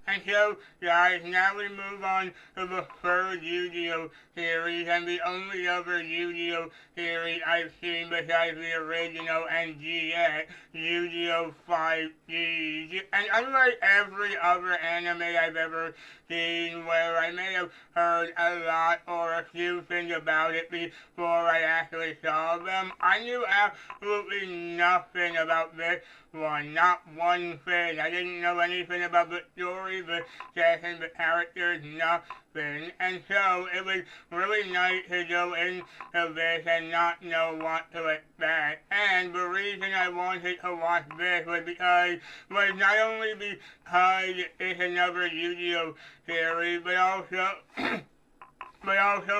And so, guys, now we move on to the third Yu-Gi-Oh! Series, and the only other Yu-Gi-Oh! Series I've seen besides the original and GX, Yu-Gi-Oh! 5D's. And unlike every other anime I've ever seen where I may have heard a lot or a few things about it before I actually saw them, I knew absolutely nothing about this one, not one thing. I didn't know anything about the story, the setting, the characters, nothing. And so it was really nice to go into this and not know what to expect. And the reason I wanted to watch this was not only because it's another Yu-Gi-Oh! Series, but also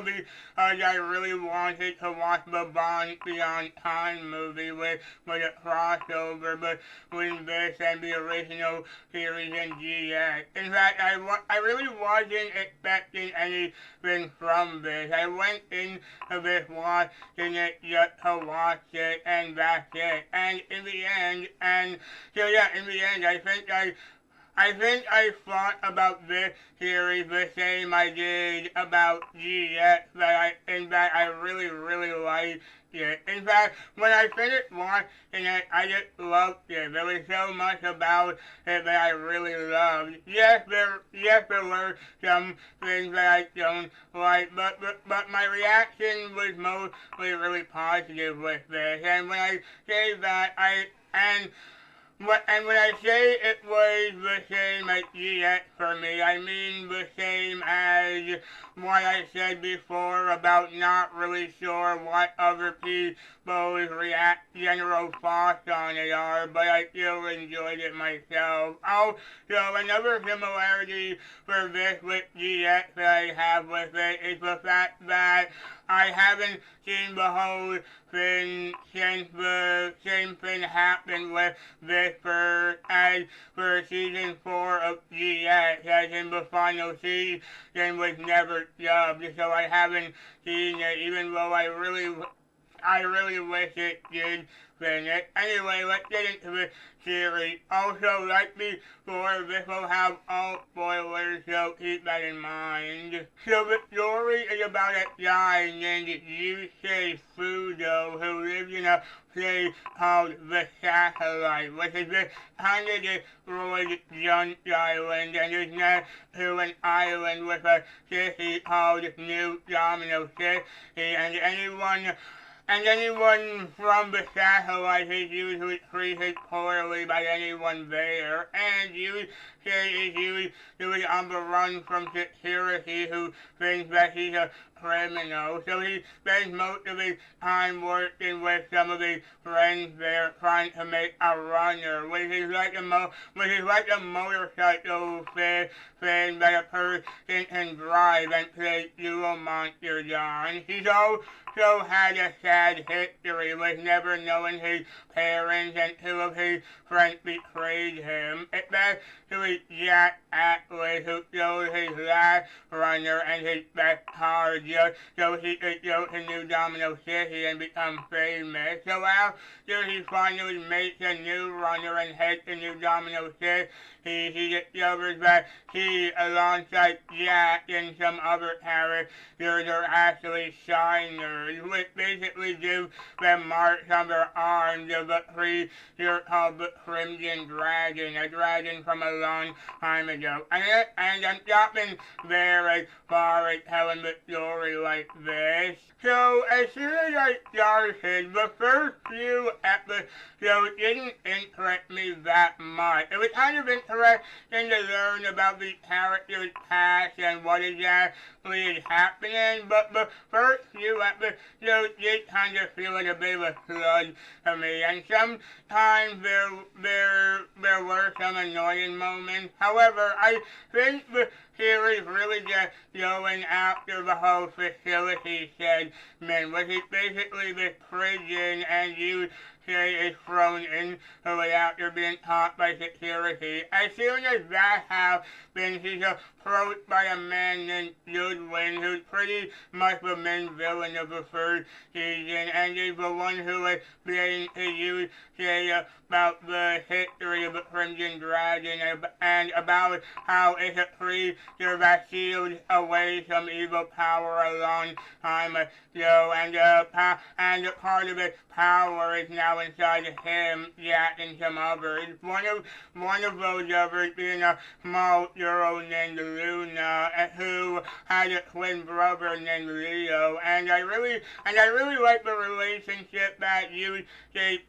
because I really wanted to watch the Bond Beyond Time movie with a crossover between this and the original series in GX. In fact, I really wasn't expecting anything from this. I went into this watching it just to watch it, and that's it. And in the end, I think I thought about this series the same I did about GX, in that I really, really liked it. In fact, when I finished watching it, I just loved it. There was so much about it that I really loved. Yes, there were some things that I don't like, but my reaction was mostly really positive with this. And when I say that, and when I say it was the same as GX for me, I mean the same as what I said before about not really sure what other people's general thoughts on it are, but I still enjoyed it myself. Also, another similarity for this with GX that I have with it is the fact that I haven't seen the whole thing since the same thing happened with this for season 4 of GX, as in the final season was never dubbed, so I haven't seen it, even though I really wish it did finish. Anyway, let's get into the series. Also, like before, this will have all spoilers, so keep that in mind. So the story is about a guy named Yusei Fudo who lives in a place called the Satellite, which is this kind of destroyed junk island, and is next to an island with a city called New Domino City, and anyone from the satellite is usually treated poorly by anyone there, and usually is usually on the run from security who thinks that he's a criminal. So he spends most of his time working with some of his friends there trying to make a runner, which is like a motorcycle thing that a person can drive and play dual monsters on. He's also had a sad history with never knowing his parents, and two of his friends betrayed him. It's actually Jack Atlas who stole his last runner and his best car just so he could go to New Domino City and become famous. So after he finally makes a new runner and heads to New Domino City, he discovers that he, alongside Jack and some other characters, are actually shiners, which basically give them marks on their arms of a creature called the Crimson Dragon, a dragon from a long time ago. And I'm stopping there as far as telling the story like this. So as soon as I started, the first few episodes didn't interest me that much. It was kind of interesting to learn about the character's past and what exactly is happening, but the first few episodes did kind of feel like a bit of a slug to me, and sometimes there were some annoying moments. However, I think the series really just going after the whole facility segment, which is basically this prison, and you say is thrown into it after being caught by security. As soon as that happens, he's approached by a man named Goodwin, who's pretty much the main villain of the first season, and is the one who is being to use about the history of the Crimson Dragon and about how it had freed that sealed away some evil power a long time ago, and part of its power is now inside of him, Jack, and some others. One of those others being a small girl named Luna, who had a twin brother named Leo, and I really like the relationship that you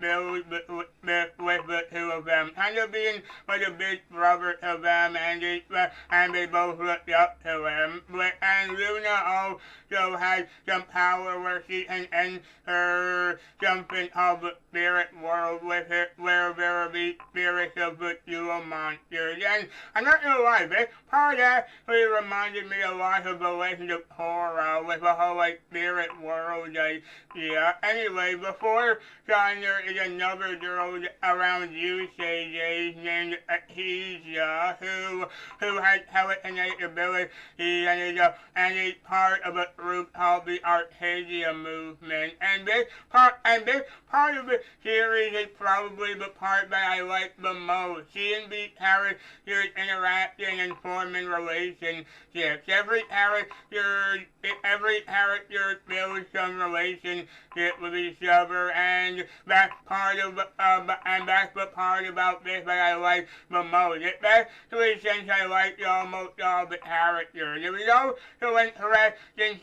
build with the two of them, kind of being like a big brother to them, and they both looked up to him. And Luna also has some power where she can enter something called the spirit world with it, where there are the spirits of the dual monsters. And I'm not gonna lie, this part actually reminded me a lot of the Legend of Korra with the whole like spirit world idea. Anyway, before John, there is another girl around Yusei's age named Akesia who has telekinetic ability and is part of a group called the Arcadia movement. And this part of the series is probably the part that I like the most. Seeing these characters interacting and forming relationships. Every character builds some relationship with each other, and that's the part about this that I like the most. Especially since I like almost all the characters. It was also interesting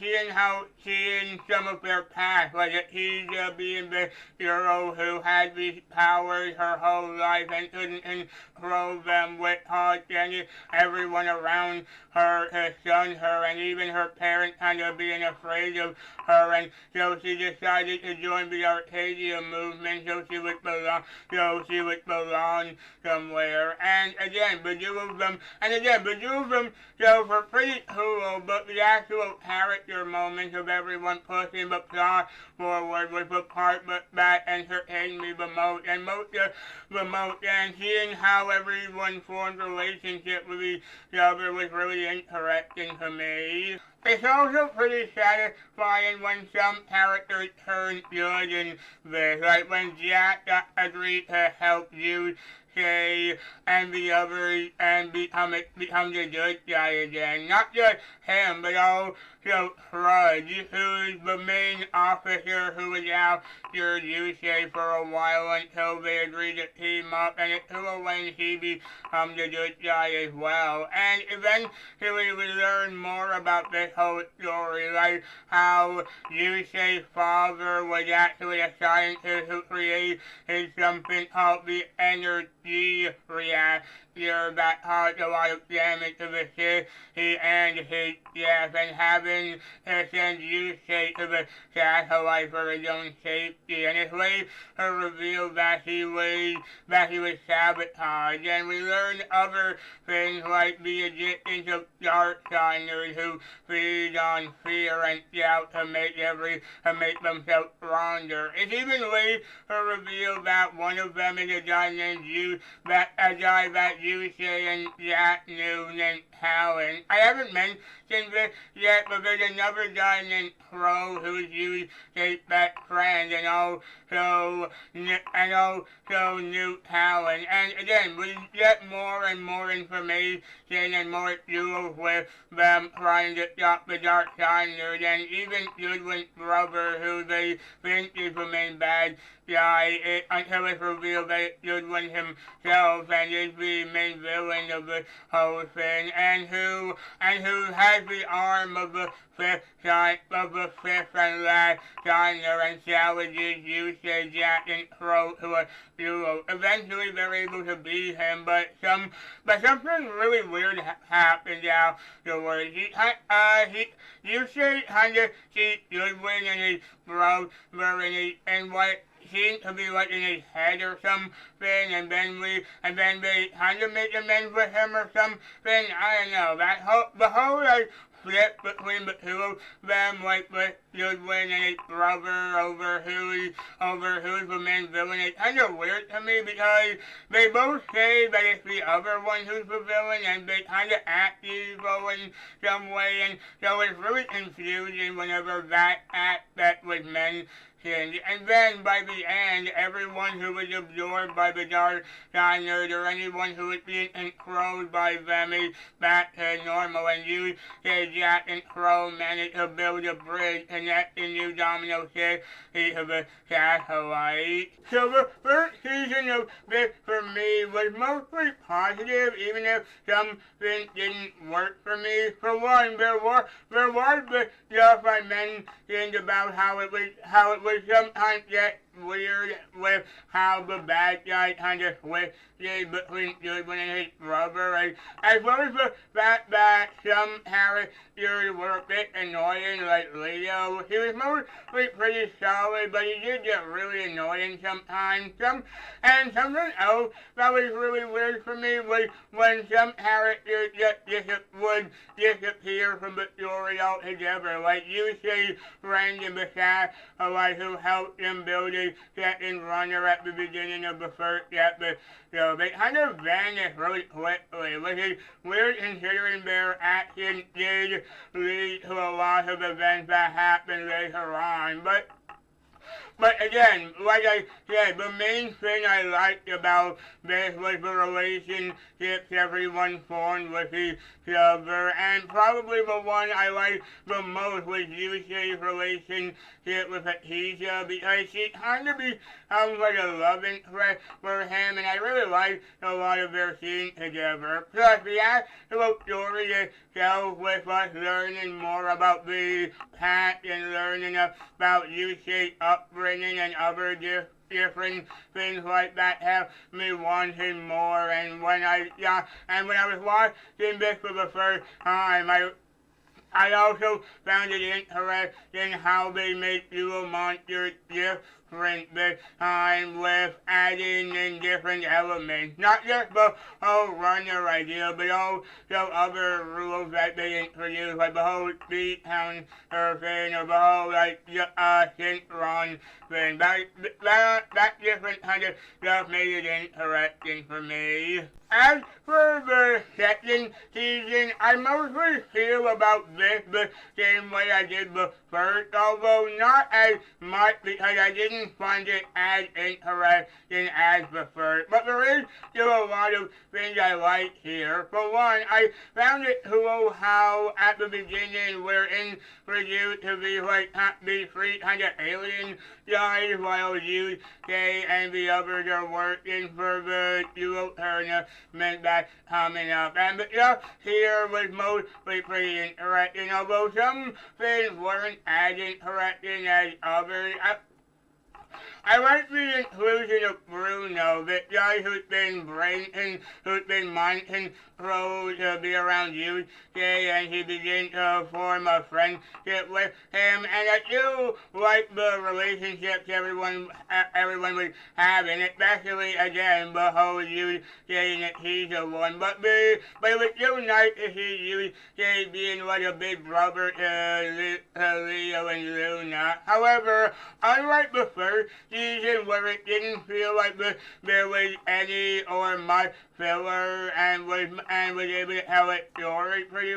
seeing some of their past, like Akesia being the girl who had these powers her whole life and couldn't control them, with causing everyone around her to shun her, and even her parents kind of being afraid of her, and so she decided to join the Arcadia movement so she would belong somewhere. And again, the two of them were pretty cool, but the actual character moments of everyone pushing the plot forward was the part that entertained me the most, and seeing how everyone formed a relationship with each other was really interesting to me. It's also pretty satisfying when some characters turn good in this, like when Jack agreed to help you and the others and become the good guy again. Not just him, but also Trudge, who's the main officer who was after Yusei for a while until they agreed to team up, and until when he became the good guy as well. And eventually we learn more about this whole story, like how Yusei's father was actually a scientist who created something called the energy reactor that caused a lot of damage to the city and his death, and having to send Yusei to the satellite for his own safety, and it's later revealed that he was sabotaged. And we learn other things like the existence of Darksiders who feed on fear and doubt to make themselves stronger. It's even later revealed that one of them is a guy named that Yusei and Jack knew named Talon. I haven't mentioned this yet, but there's another guy named Crow who's Yusei's best friend, and also knew Talon. And again, we get more and more information and more duels with them trying to stop the Darksiders, and even Goodwin's brother, who they think is the main bad guy, until it's revealed that it's Goodwin himself and is the main villain of the whole thing, and who has the arm of the fifth and last Diner and challenges Yusei, Jack, and Crow to a duel. Eventually they're able to beat him, but something really weird happened afterwards. Yusei kind of sees Goodwin and his brother and what seemed to be like in his head or something, and then they kind of make amends with him or something. I don't know. The whole split between the two of them, like with Goodwin and his brother over who's the main villain, it's kind of weird to me because they both say that it's the other one who's the villain, and they kind of act evil in some way, and so it's really confusing whenever that aspect was mentioned. And then by the end, everyone who was absorbed by the dark side or anyone who was being controlled by them is back to normal, and you, Jack and Crow, managed to build a bridge connecting New Domino City to the satellite. So the first season of this for me was mostly positive, even if some things didn't work for me. For one, there was the stuff I mentioned about how it was sometimes get weird with how the bad guy kind of switched between Goodwin and his brother, as well as the fact that some characters were a bit annoying, like Leo. He was mostly pretty solid, but he did get really annoying sometimes. And something else that was really weird for me was when some characters would disappear from the story altogether, like you see Brandon Bashar, who helped him build his second runner at the beginning of the first episode. So they kind of vanished really quickly, which is weird considering their actions did lead to a lot of events that happened later on. But again, like I said, the main thing I liked about this was the relationships everyone formed with each other, and probably the one I liked the most was Yusei's relationship with Atisha, because she kind of becomes like a love interest for him, and I really liked a lot of their scenes together. Plus, the actual story itself, with us learning more about the past and learning about Yusei's upbringing and other different things like that have me wanting more. And when I was watching this for the first time, I also found it interesting how they make dual monsters different this time with adding in different elements. Not just the whole runner idea, but also other rules that they introduce, like the whole speed counter thing, or the whole synchron thing. That different kind of stuff made it interesting for me. As for the second season, I mostly feel about this the same way I did the first, although not as much because I didn't find it as interesting as the first. But there is still a lot of things I like here. For one, I found it cool how at the beginning we're introduced to these three kind of alien guys while you, Kay, and the others are working for the dual tournament that's coming up. And the stuff here was mostly pretty interesting, although some things weren't as interesting as others. I like the inclusion of Bruno, the guy who's been mind controlled to be around you today, and he begins to form a friendship with him. And I do like the relationships everyone was having, especially again the whole you saying that he's the one. But it was so nice to see you say being like a big brother to Leo and Luna. However, unlike the first season where it didn't feel like there was any or much filler and was able to tell its story pretty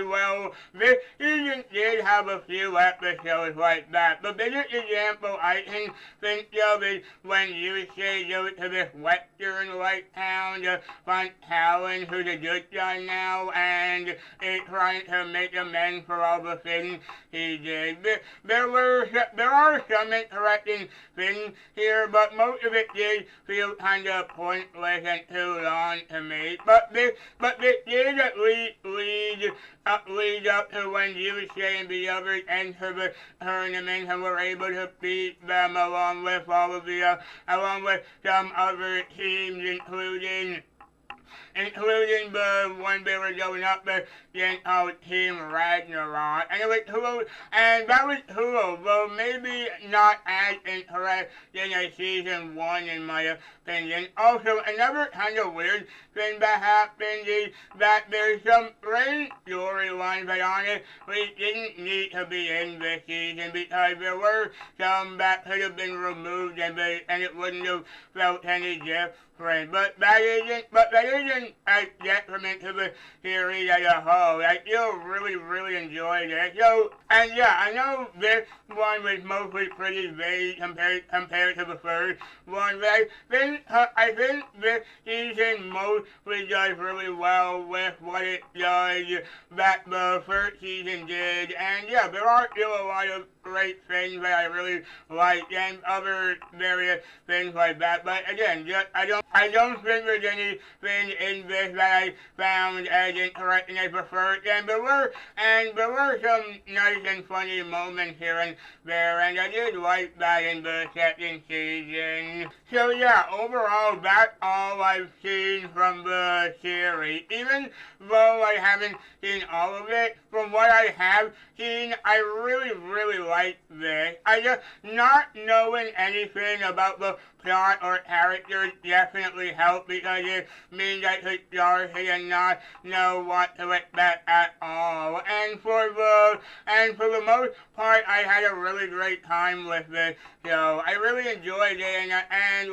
well. This season did have a few episodes like that. The biggest example I can think of is when Yusei goes to this western-like town to find Talon, who's a good guy now, and is trying to make amends for all the things he did. There are some interesting things here, but most of it did feel kind of pointless and too long to me. But this did at least lead up to when Yusei and the others entered the tournament and were able to beat them along with some other teams, including the one they were going up against Team Ragnarok. And it was cool, and that was cool, though maybe not as interesting as season 1 in my opinion. Also, another kind of weird thing that happened is that there's some great storylines that honestly didn't need to be in this season, because there were some that could have been removed and it wouldn't have felt any different. different, but that isn't a detriment to the series as a whole. I still really enjoyed it. So, and yeah, I know this one was mostly pretty vague compared to the first one, but I think this season mostly does really well with what it does that the first season did, and yeah, there are still a lot of great things that I really like, and other various things like that. But again, I don't think there's anything in this that I found as interesting as the first, and there were some nice and funny moments here and there, and I did like that in the second season. So yeah, overall, that's all I've seen from the series. Even though I haven't seen all of it, from what I have seen, I really like this. I just, not knowing anything about the plot or characters definitely helped, because it means I could start and not know what to expect at all. And for the most part, I had a really great time with this show. I really enjoyed it, and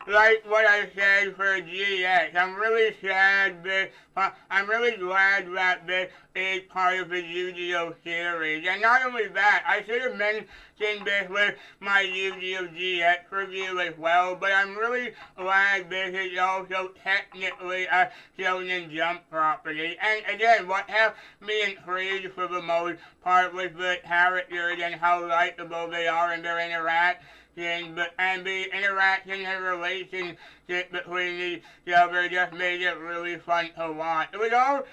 like what I said for GX, I'm really glad that this is part of the Yu-Gi-Oh series. And not only that, I should have mentioned this with my Yu-Gi-Oh GX review as well, but I'm really glad this is also technically a Shonen Jump property. And again, what kept me intrigued for the most part was the characters and how likable they are in their interactions, and the interaction and relationship between each other just made it really fun to watch. It was also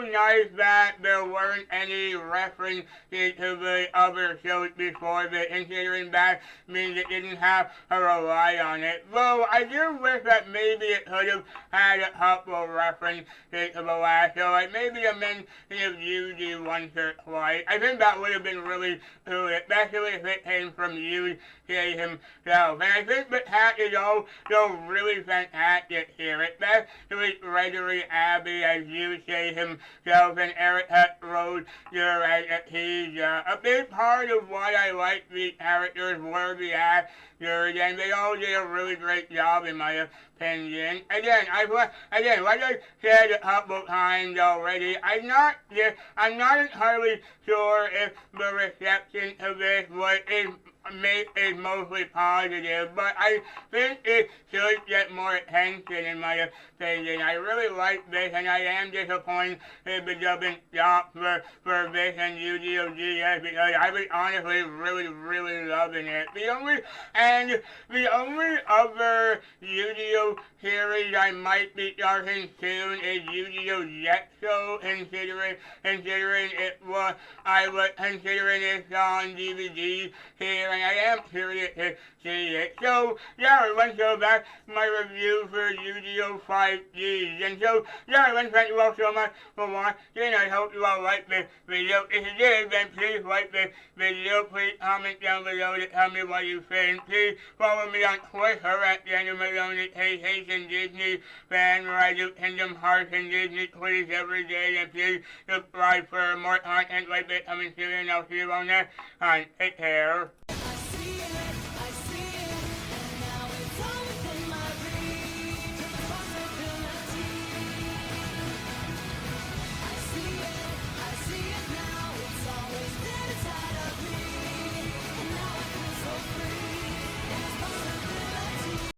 nice that there weren't any references to the other shows before this, considering that means it didn't have to rely on it. Though I do wish that maybe it could have had a couple references to the last show, like maybe a mention of Yuji once or twice. I think that would have been really cool, especially if it came from Yuji himself. And I think the cast is also really fantastic here, especially Gregory Abbey as Yuji himself and Erica Roger as Atija. A big part of why I like these characters were the actors, and they all did a really great job in my opinion. Again, like I said a couple times already, I'm not entirely sure if the reception to this is mostly positive, but I think it should get more attention in my opinion. I really like this, and I am disappointed if it doesn't stop for this and Yu-Gi-Oh! GX, because I was honestly really loving it. The only other Yu-Gi-Oh! Series I might be starting soon is Yu-Gi-Oh! Zexo, considering I was considering it on DVD here, and I am curious to see it. So, yeah, let's go back to my review for Yu-Gi-Oh! 5D's. And so, yeah, let's thank you all so much for watching. I hope you all liked this video. If you did, then please like this video. Please comment down below to tell me what you think. Please follow me on Twitter at Haitian Disney fan, where I do Kingdom Hearts and Disney quiz every day. And please subscribe for more content like this coming soon. And I'll see you on next time. Take care.